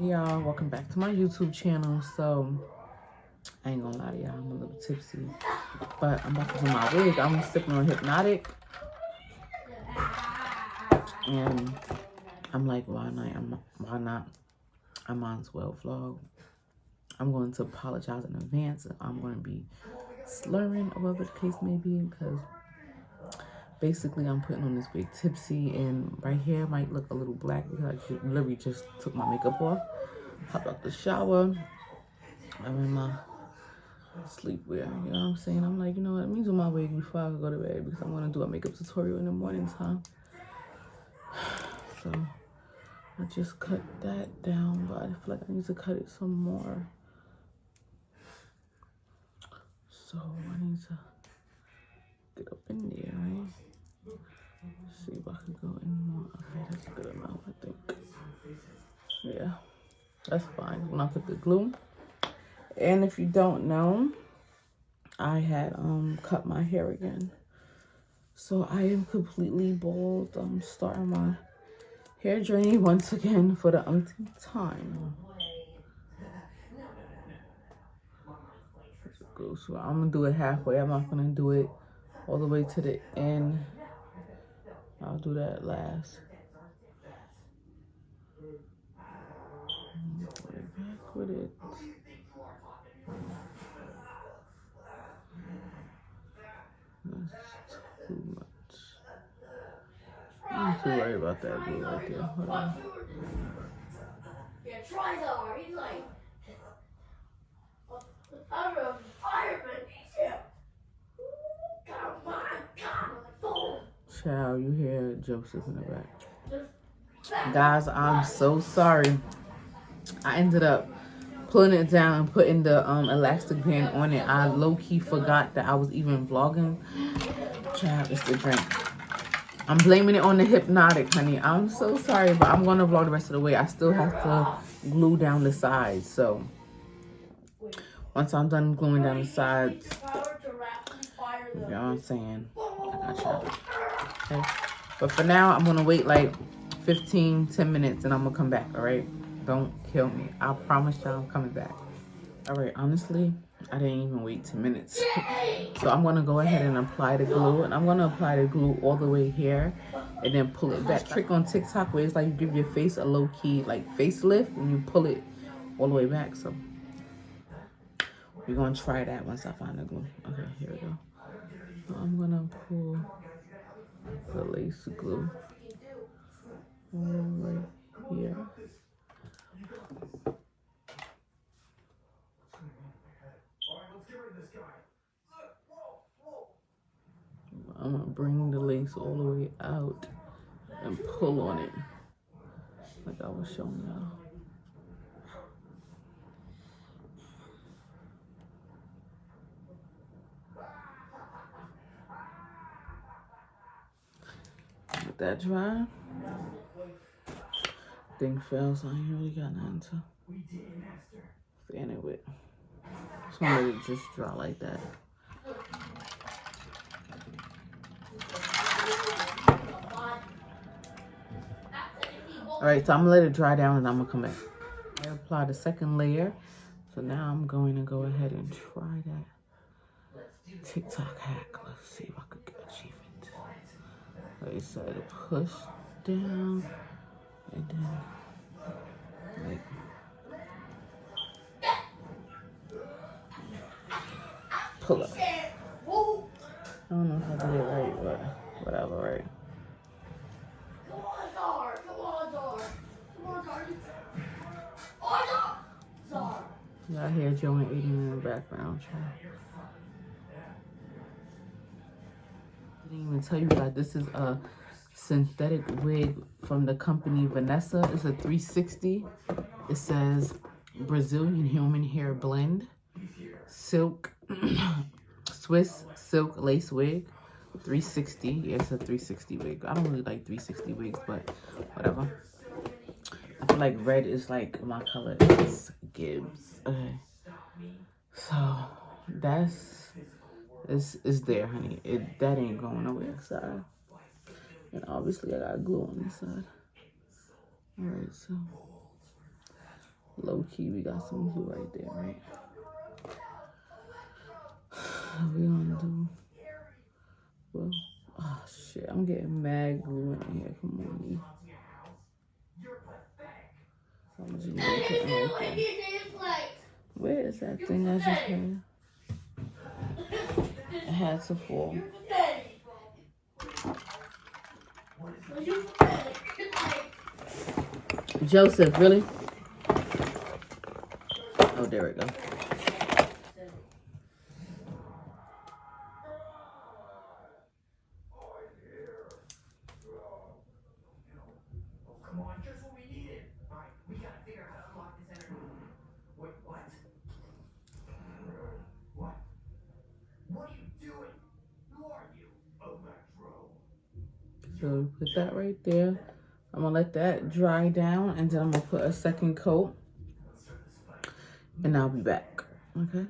Y'all, welcome back to my YouTube channel. So I ain't gonna lie to y'all, I'm a little tipsy, but I'm about to do my wig. I'm sipping on Hypnotic, and I'm like, why not? I might as well vlog. I'm going to apologize in advance. I'm going to be slurring, or whatever the case may be, because basically I'm putting on this wig tipsy, and right here might look a little black because I literally just took my makeup off, hopped out the shower. I'm in my sleepwear, you know what I'm saying? I'm like, you know what, let me do my wig before I go to bed because I'm going to do a makeup tutorial in the morning time. So I just cut that down, but I feel like I need to cut it some more. So I need to get up in there, right? See if I can go in more. Okay, that's good enough, I think. Yeah, that's fine. When I put the glue. And if you don't know, I had cut my hair again. So I am completely bald. I'm starting my hair journey once again for the umpteenth time. So I'm gonna do it halfway. I'm not gonna do it all the way to the end. I'll do that last. Put it back with it. That's too much. I'm not too worried about that glue right there. Hold on. Yeah, Trizar, he's like a fireman. He's here. Come on, boom. Child, you hear Joseph in the back. Guys, I'm so sorry. I ended up pulling it down and putting the elastic band on it. I low-key forgot that I was even vlogging. Child, it's the drink. I'm blaming it on the Hypnotic, honey. I'm so sorry, but I'm going to vlog the rest of the way. I still have to glue down the sides. So once I'm done gluing down the sides, you know what I'm saying? I got y'all. Okay. But for now, I'm going to wait like 10 minutes and I'm going to come back, all right? Don't kill me. I promise y'all I'm coming back. All right, honestly, I didn't even wait 10 minutes. So I'm gonna go ahead and apply the glue, and I'm gonna apply the glue all the way here and then pull it back. Trick on TikTok where it's like you give your face a low key like facelift and you pull it all the way back. So we're gonna try that once I find the glue. Okay, here we go. So I'm gonna pull the lace glue right here. I'm gonna bring the lace all the way out and pull on it like I was showing y'all. Let that dry. Thing fell, so I ain't really got nothing to fan it with. Just gonna let it just dry like that. Alright, so I'm gonna let it dry down and I'm gonna come back. I applied the second layer, so now I'm going to go ahead and try that TikTok hack. Let's see if I could achieve it. Like, so to push down and then like pull up. I don't know if I did it right, but whatever, right? Come on, Zar. Come on, Zar. Come on, Zar. Oh, Zar. Y'all hear Joe and Aiden in the background. I didn't even tell you guys, this is a synthetic wig from the company Vanessa. It's a 360. It says Brazilian human hair blend, silk, Swiss silk lace wig, 360. Yeah, it's a 360 wig. I don't really like 360 wigs, but whatever. I feel like red is like my color. It's Gibbs. Okay. So that's is there, honey. That ain't going nowhere. Sorry. And obviously I got glue on this side. Alright, so Low key, we got some glue right there, right? What we gonna do? Well, oh shit, I'm getting mad glue in here. Come on, me. So I'm just gonna put it right there. Where is that thing I just had? It had to fall. Joseph, really? Oh, there we go. Come on, just what we needed. All right, we gotta figure out how to unlock this energy. Wait, what? What? What are you doing? Who are you? Electro. So put that right there. I'm gonna let that dry down, and then I'm gonna put a second coat, and I'll be back. Okay.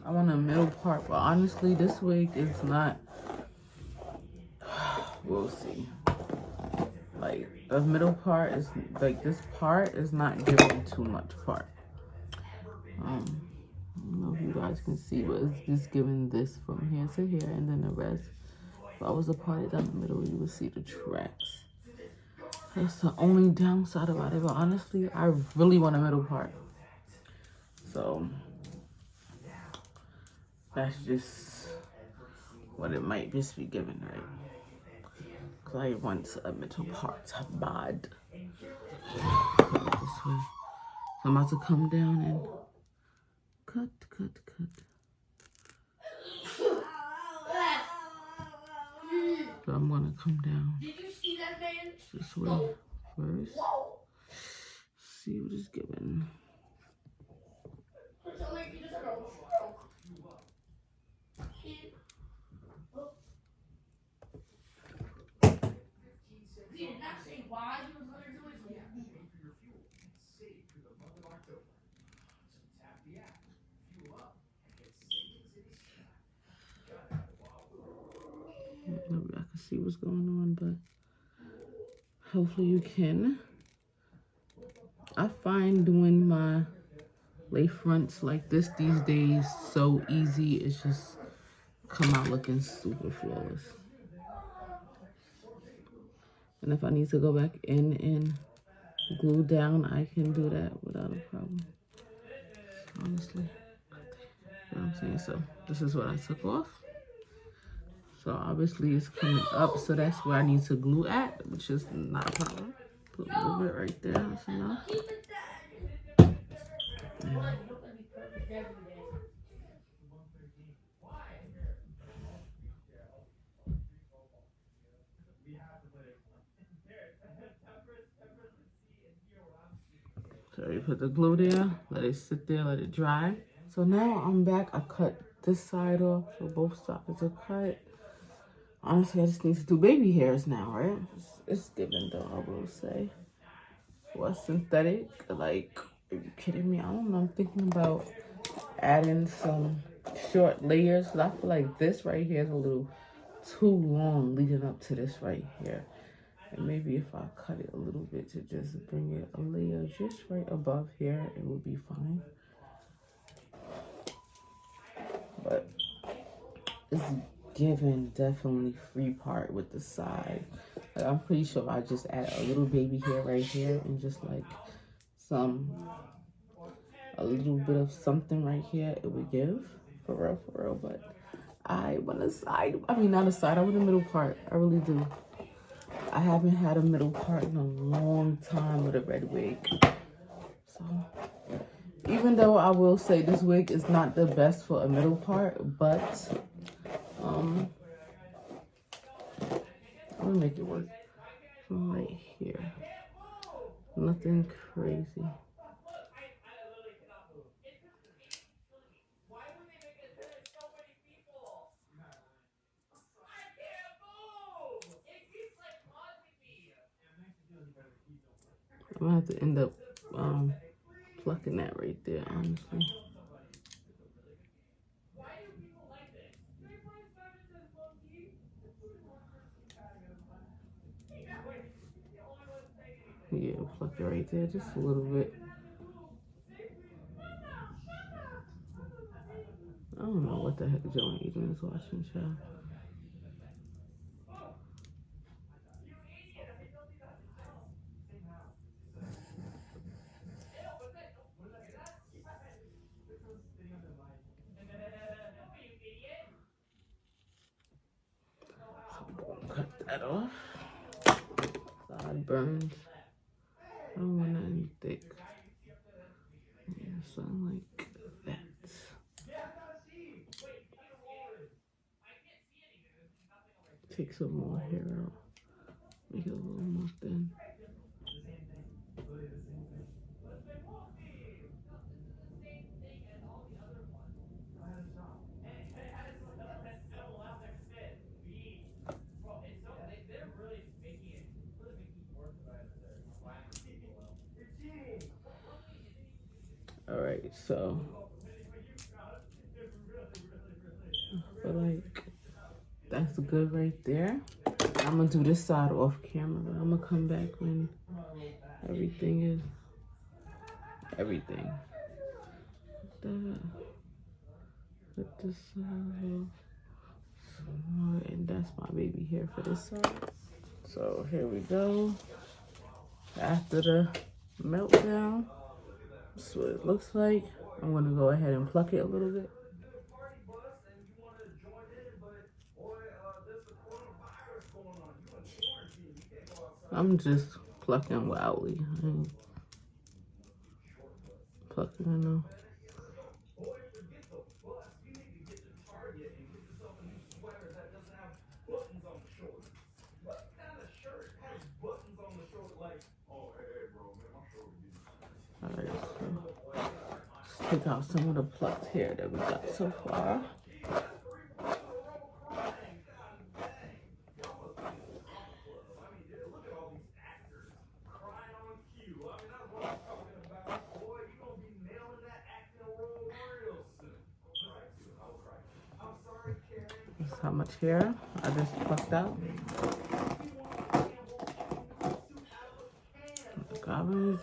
I want a middle part, but honestly, this wig is not. We'll see. Like the middle part is like this part is not giving too much part. I don't know if you guys can see, but it's just giving this from here to here, and then the rest. If I was to part it down the middle, you would see the tracks. That's the only downside about it. But honestly, I really want a middle part. So that's just what it might just be given, right? Because I want a middle part bad. This way. So I'm about to come down and cut. So I'm gonna come down this way first. See what it's giving. He did not say why he was gonna do it. Maybe I can see what's going on, but hopefully you can. I find doing my lay fronts like this these days so easy. It's just come out looking super flawless. And if I need to go back in and glue down, I can do that without a problem. Honestly. You know what I'm saying? So this is what I took off. So obviously it's coming up, so that's where I need to glue at, which is not a problem. Put a little bit right there, that's enough. So you put the glue there, let it sit there, let it dry. So now I'm back. I cut this side off, so both sides are cut. Honestly, I just need to do baby hairs now, right? It's given though, I will say. What's synthetic? Like, are you kidding me? I don't know. I'm thinking about adding some short layers. I feel like this right here is a little too long leading up to this right here. And maybe if I cut it a little bit to just bring it a layer just right above here, it will be fine. But it's given definitely free part with the side. Like, I'm pretty sure I just add a little baby hair right here and just like a little bit of something right here, it would give for real. But I want a side. I mean, not a side. I want a middle part. I really do. I haven't had a middle part in a long time with a red wig. So even though I will say this wig is not the best for a middle part, but I'm gonna make it work from right here. Nothing crazy. I'm gonna have to end up plucking that right there, honestly. Yeah, pluck it right there, just a little bit. I don't know what the heck Joey even is watching, child. Cut that off. Sideburns. I don't want nothing thick. Yeah, something like that. Take some more hair out. Make it a little more thin. All right, so I feel like that's good right there. I'm gonna do this side off camera. I'm gonna come back when everything is everything. Put this side off. And that's my baby hair for this side. So here we go. After the meltdown, that's what it looks like. I'm gonna go ahead and pluck it a little bit. I'm just plucking wildly. I ain't plucking enough. Alright, so let's take out some of the plucked hair that we got so far. That's how much hair I just plucked out. Garbage.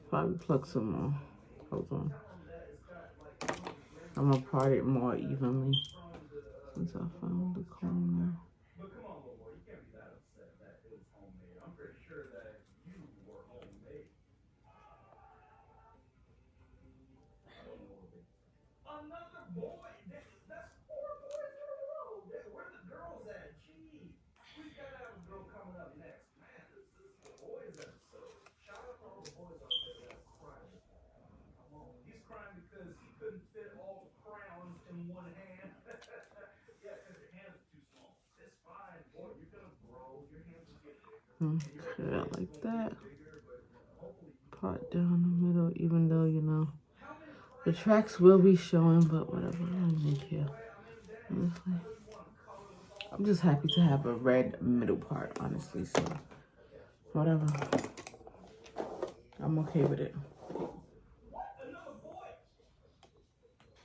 Probably pluck some more. Hold on. I'm gonna part it more evenly since I found the comb now. Okay, like that. Part down the middle, even though, you know, the tracks will be showing, but whatever, I don't even care. Honestly. I'm just happy to have a red middle part, honestly, so whatever. I'm okay with it.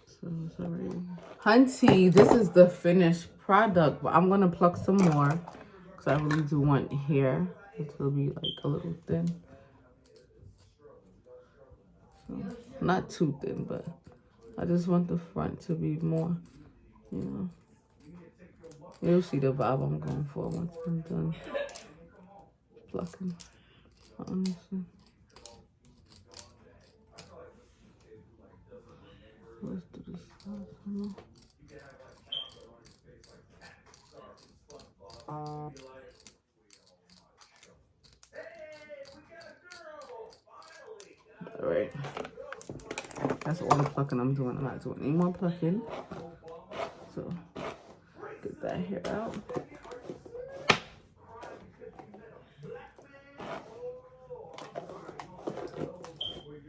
So it's already... Hunty, this is the finished product, but I'm gonna pluck some more because I really do want hair. It will be like a little thin. So, not too thin, but I just want the front to be more, you know. You'll see the vibe I'm going for once I'm done plucking, honestly. Let's do this side some more. All right. That's all the plucking I'm doing. I'm not doing any more plucking. So, get that hair out.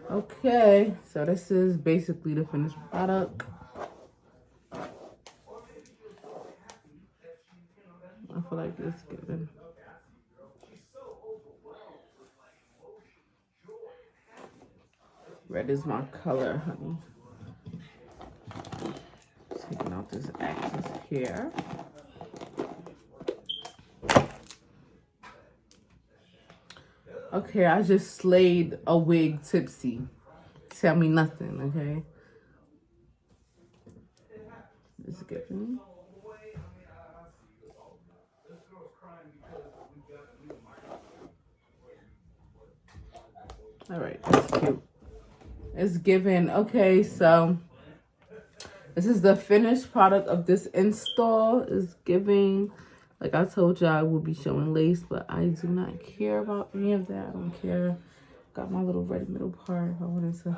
Okay, so this is basically the finished product. I feel like it's good. Red is my color, honey. Taking out this excess hair. Okay, I just slayed a wig tipsy. Tell me nothing, okay? It's giving. All right, that's cute. It's giving. Okay, so this is the finished product of this install. It's giving. Like I told y'all, I will be showing lace, but I do not care about any of that. I don't care. Got my little ready middle part. If I wanted to,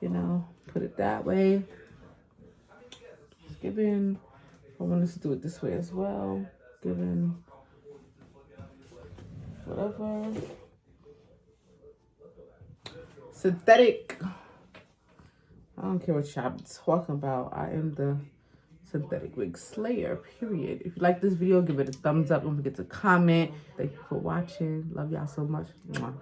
you know, put it that way. It's giving. I wanted to do it this way as well. Giving. Whatever. Synthetic. I don't care what y'all talking about. I am the synthetic wig slayer, period. If you like this video, give it a thumbs up. Don't forget to comment. Thank you for watching. Love y'all so much. Mwah.